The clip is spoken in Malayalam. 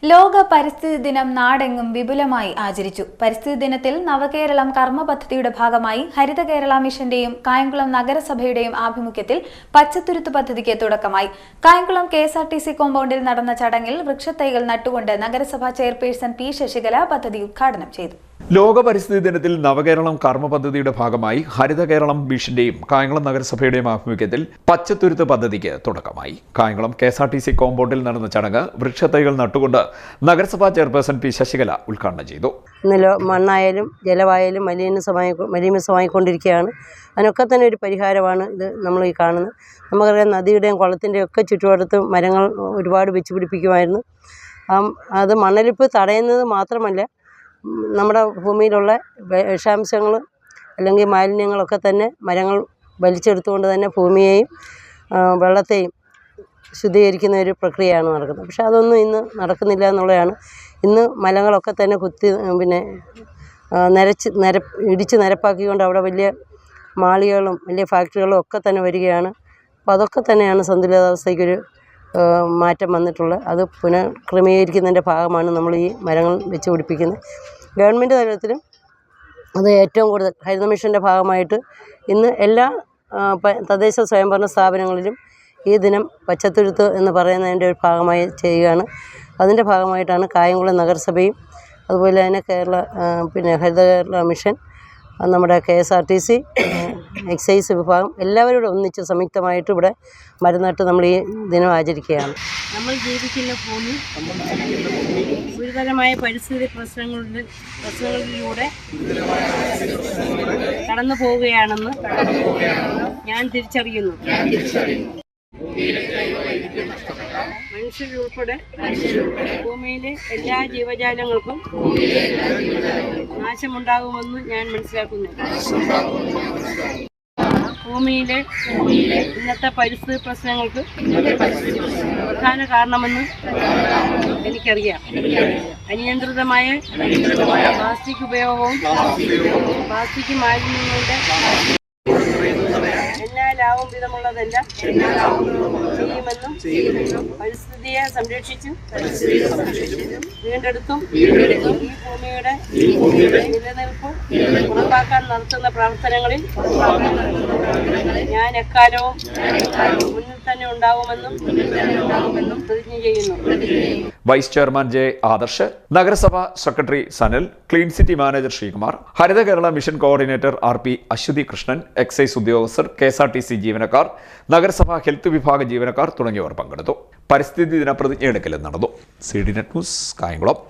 ലോക പരിസ്ഥിതി ദിനം നാടെങ്ങും വിപുലമായി ആചരിച്ചു. പരിസ്ഥിതി ദിനത്തിൽ നവകേരളം കർമ്മ പദ്ധതിയുടെ ഭാഗമായി ഹരിത കേരള മിഷന്റെയും കായംകുളം നഗരസഭയുടെയും ആഭിമുഖ്യത്തിൽ പച്ചത്തുരുത്ത് പദ്ധതിക്ക് തുടക്കമായി. കായംകുളം KSRTC കോമ്പൗണ്ടിൽ നടന്ന ചടങ്ങിൽ വൃക്ഷത്തൈകൾ നട്ടുകൊണ്ട് നഗരസഭാ ചെയർപേഴ്സൺ P. ശശികല പദ്ധതി ഉദ്ഘാടനം ചെയ്തു. ലോക പരിസ്ഥിതി ദിനത്തിൽ നവകേരളം കർമ്മ പദ്ധതിയുടെ ഭാഗമായി ഹരിത കേരളം മിഷന്റെയും കായംകുളം നഗരസഭയുടെയും ആഭിമുഖ്യത്തിൽ പച്ചത്തുരുത്ത് പദ്ധതിക്ക് തുടക്കമായി. കായംകുളം KSRTC കോമ്പൗണ്ടിൽ നടന്ന ചടങ്ങ് വൃക്ഷത്തൈകൾ നട്ടുകൊണ്ട് നഗരസഭാ ചെയർപേഴ്സൺ P. ശശികല ഉദ്ഘാടനം ചെയ്തു. ഇന്ന് മണ്ണായാലും ജലമായാലും മലിനീകരണമായിക്കൊണ്ടിരിക്കുകയാണ്. അതിനൊക്കെ തന്നെ ഒരു പരിഹാരമാണ് ഇത് നമ്മൾ ഈ കാണുന്നത്. നമുക്കറിയാം, നദിയുടെയും കുളത്തിൻ്റെയും ഒക്കെ ചുറ്റുപാടത്ത് മരങ്ങൾ ഒരുപാട് വെച്ച് പിടിപ്പിക്കുമായിരുന്നു. അത് മണ്ണൊലിപ്പ് തടയുന്നത് മാത്രമല്ല, നമ്മുടെ ഭൂമിയിലുള്ള വിഷാംശങ്ങൾ അല്ലെങ്കിൽ മാലിന്യങ്ങളൊക്കെ തന്നെ മരങ്ങൾ വലിച്ചെടുത്തുകൊണ്ട് തന്നെ ഭൂമിയെയും വെള്ളത്തെയും ശുദ്ധീകരിക്കുന്ന ഒരു പ്രക്രിയയാണ് നടക്കുന്നത്. പക്ഷേ അതൊന്നും ഇന്ന് നടക്കുന്നില്ല എന്നുള്ളതാണ്. ഇന്ന് മലകളൊക്കെ തന്നെ ഇടിച്ച് നിരപ്പാക്കിക്കൊണ്ട് അവിടെ വലിയ മാളികകളും വലിയ ഫാക്ടറികളും ഒക്കെ തന്നെ വരികയാണ്. അപ്പോൾ അതൊക്കെ തന്നെയാണ് സന്തുലിതാവസ്ഥയ്ക്കൊരു മാറ്റം വന്നിട്ടുള്ളത്. അത് പുനഃക്രമീകരിക്കുന്നതിൻ്റെ ഭാഗമാണ് നമ്മൾ ഈ മരങ്ങൾ വെച്ച് പിടിപ്പിക്കുന്നത്. ഗവൺമെൻറ് തലത്തിലും അത് ഏറ്റവും കൂടുതൽ ഹരിത മിഷൻ്റെ ഭാഗമായിട്ട് ഇന്ന് എല്ലാ തദ്ദേശ സ്വയംഭരണ സ്ഥാപനങ്ങളിലും ഈ ദിനം പച്ചത്തുരുത്ത് എന്ന് പറയുന്നതിൻ്റെ ഒരു ഭാഗമായി ചെയ്യുകയാണ്. അതിൻ്റെ ഭാഗമായിട്ടാണ് കായംകുളം നഗരസഭയും അതുപോലെ തന്നെ ഹരിത കേരള മിഷൻ, നമ്മുടെ KSRTC, എക്സൈസ് വിഭാഗം എല്ലാവരോടും ഒന്നിച്ച് സംയുക്തമായിട്ട് ഇവിടെ മരം നട്ട് നമ്മൾ ഈ ദിനം ആചരിക്കുകയാണ്. നമ്മൾ ജീവിക്കുന്ന ഭൂമി ഗുരുതരമായ പരിസ്ഥിതി പ്രശ്നങ്ങളിലൂടെ കടന്നു പോവുകയാണെന്ന് ഞാൻ തിരിച്ചറിയുന്നു. മനുഷ്യരുൾപ്പെടെ ഭൂമിയിലെ എല്ലാ ജീവജാലങ്ങൾക്കും നാശമുണ്ടാകുമെന്ന് ഞാൻ മനസ്സിലാക്കുന്നു. ഭൂമിയിലെ ഇന്നത്തെ പരിസ്ഥിതി പ്രശ്നങ്ങൾക്ക് പ്രധാന കാരണമെന്ന് എനിക്കറിയാം. അനിയന്ത്രിതമായ പ്ലാസ്റ്റിക് ഉപയോഗവും പ്ലാസ്റ്റിക് മാലിന്യങ്ങളുടെ എന്നാലാവും വിധമുള്ളതെല്ലാം ചെയ്യുമെന്നും പരിസ്ഥിതിയെ സംരക്ഷിച്ചും വീണ്ടെടുത്തും ഈ ഭൂമിയുടെ നിലനിൽപ്പ് ഉറപ്പാക്കാൻ നടത്തുന്ന പ്രവർത്തനങ്ങളിൽ ഞാൻ എക്കാലവും മുന്നിൽ തന്നെ ഉണ്ടാവുമെന്നും പ്രതിജ്ഞ ചെയ്യുന്നു. Vice chairman J. ആദർശ്, നഗരസഭാ secretary Sanal, clean city manager Sreekumar, Haritha Kerala mission coordinator RP Aswathi Krishnan, excise ഉദ്യോഗസ്ഥർ, KSRTC ജീവനക്കാർ, നഗരസഭാ ഹെൽത്ത് വിഭാഗ ജീവനക്കാർ തുടങ്ങിയവർ പങ്കെടുത്തു. പരിസ്ഥിതി ദിന പ്രതിജ്ഞയെടുക്കലും നടന്നു. CDNet news, Kayamkulam.